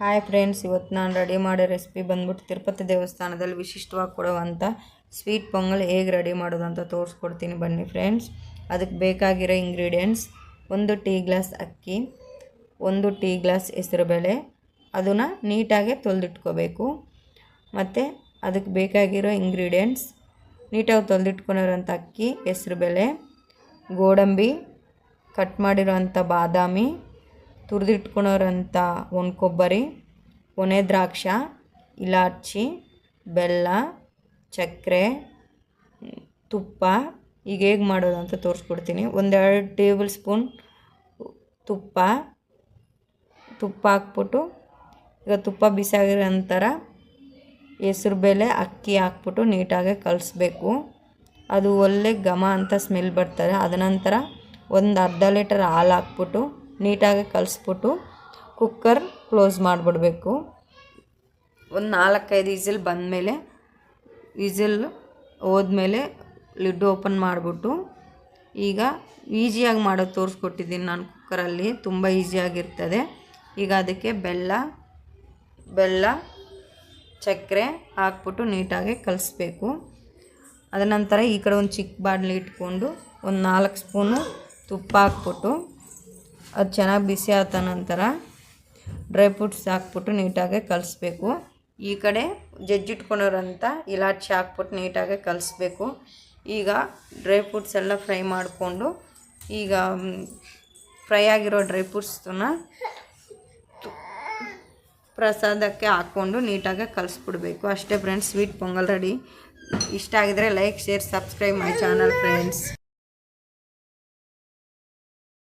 Hi friends, ಇವತ್ತು ನಾನು ready ಮಾಡೋ ರೆಸಿಪಿ ಬಂದ್ಬಿಟ್ಟು ತಿರುಪತಿ ದೇವಸ್ಥಾನದಲ್ಲಿ ವಿಶಿಷ್ಟವಾಗಿ ಕೊಡುವಂಥ ಸ್ವೀಟ್ ಪೊಂಗಲ್ ಹೇಗೆ ರೆಡಿ ಮಾಡೋದು ಅಂತ ತೋರಿಸ್ಕೊಡ್ತೀನಿ. ಬನ್ನಿ ಫ್ರೆಂಡ್ಸ್. ಅದಕ್ಕೆ ಬೇಕಾಗಿರೋ ಇಂಗ್ರೀಡಿಯೆಂಟ್ಸ್: 1 ಟೀ ಗ್ಲಾಸ್ ಅಕ್ಕಿ, 1 ಟೀ ಗ್ಲಾಸ್ ಹೆಸರುಬೇಳೆ, ಅದನ್ನು ನೀಟಾಗಿ ತೊಳೆದಿಟ್ಕೋಬೇಕು. ಮತ್ತು ಅದಕ್ಕೆ ಬೇಕಾಗಿರೋ ಇಂಗ್ರೀಡಿಯೆಂಟ್ಸ್: ನೀಟಾಗಿ ತೊಳೆದಿಟ್ಕೊಂಡಿರೋಂಥ ಅಕ್ಕಿ, ಹೆಸರುಬೇಳೆ, ಗೋಡಂಬಿ, ಕಟ್ ಮಾಡಿರೋಂಥ ಬಾದಾಮಿ, ತುರಿದಿಟ್ಕೊಳೋರಂಥ ಒಣ ಕೊಬ್ಬರಿ, ಒಣೆ ದ್ರಾಕ್ಷಿ, ಇಲಾಚಿ, ಬೆಲ್ಲ, ಸಕ್ಕರೆ, ತುಪ್ಪ. ಈಗ ಹೇಗೆ ಮಾಡೋದು ಅಂತ ತೋರಿಸ್ಕೊಡ್ತೀನಿ. 1-2 ಟೇಬಲ್ ಸ್ಪೂನ್ ತುಪ್ಪ ಹಾಕ್ಬಿಟ್ಟು, ಈಗ ತುಪ್ಪ ಬಿಸಿಯಾಗಿರೋ ನಂತರ ಹೆಸರುಬೇಳೆ ಅಕ್ಕಿ ಹಾಕ್ಬಿಟ್ಟು ನೀಟಾಗಿ ಕಲಿಸ್ಬೇಕು. ಅದು ಒಳ್ಳೆ ಘಮ ಅಂತ ಸ್ಮೆಲ್ ಬರ್ತದೆ. ಅದ ನಂತರ ಒಂದು ಅರ್ಧ ಲೀಟರ್ ಹಾಲು ಹಾಕ್ಬಿಟ್ಟು ನೀಟಾಗಿ ಕಲಿಸ್ಬಿಟ್ಟು ಕುಕ್ಕರ್ ಕ್ಲೋಸ್ ಮಾಡಿಬಿಡ್ಬೇಕು. ಒಂದು 4-5 ವಿಸಿಲ್ ಬಂದಮೇಲೆ, ವಿಸಿಲ್ ಹೋದ್ಮೇಲೆ ಲಿಡ್ ಓಪನ್ ಮಾಡಿಬಿಟ್ಟು, ಈಗ ಈಸಿಯಾಗಿ ಮಾಡೋದು ತೋರಿಸ್ಕೊಟ್ಟಿದ್ದೀನಿ ನಾನು ಕುಕ್ಕರಲ್ಲಿ. ತುಂಬ ಈಸಿಯಾಗಿರ್ತದೆ. ಈಗ ಅದಕ್ಕೆ ಬೆಲ್ಲ ಸಕ್ಕರೆ ಹಾಕ್ಬಿಟ್ಟು ನೀಟಾಗಿ ಕಲಿಸ್ಬೇಕು. ಅದ ನಂತರ ಈ ಕಡೆ ಒಂದು ಚಿಕ್ಕ ಬಾಣಲಿ ಇಟ್ಕೊಂಡು ಒಂದು 4 ಸ್ಪೂನು ತುಪ್ಪ ಹಾಕ್ಬಿಟ್ಟು ಅದು ಚೆನ್ನಾಗಿ ಬಿಸಿ ಆದ ನಂತರ ಡ್ರೈ ಫ್ರೂಟ್ಸ್ ಹಾಕ್ಬಿಟ್ಟು ನೀಟಾಗಿ ಕಲಿಸ್ಬೇಕು. ಈ ಕಡೆ ಜಜ್ಜಿಟ್ಕೊಂಡಿರೋಂಥ ಇಲಾಚಿ ಹಾಕ್ಬಿಟ್ಟು ನೀಟಾಗಿ ಕಲಿಸ್ಬೇಕು. ಈಗ ಡ್ರೈ ಫ್ರೂಟ್ಸ್ ಎಲ್ಲ ಫ್ರೈ ಮಾಡಿಕೊಂಡು, ಈಗ ಫ್ರೈ ಆಗಿರೋ ಡ್ರೈ ಫ್ರೂಟ್ಸನ್ನ ಪ್ರಸಾದಕ್ಕೆ ಹಾಕ್ಕೊಂಡು ನೀಟಾಗಿ ಕಲಿಸ್ಬಿಡ್ಬೇಕು. ಅಷ್ಟೇ ಫ್ರೆಂಡ್ಸ್, ಸ್ವೀಟ್ ಪೊಂಗಲ್ ರೆಡಿ. ಇಷ್ಟ ಆಗಿದರೆ like, share, subscribe my channel friends.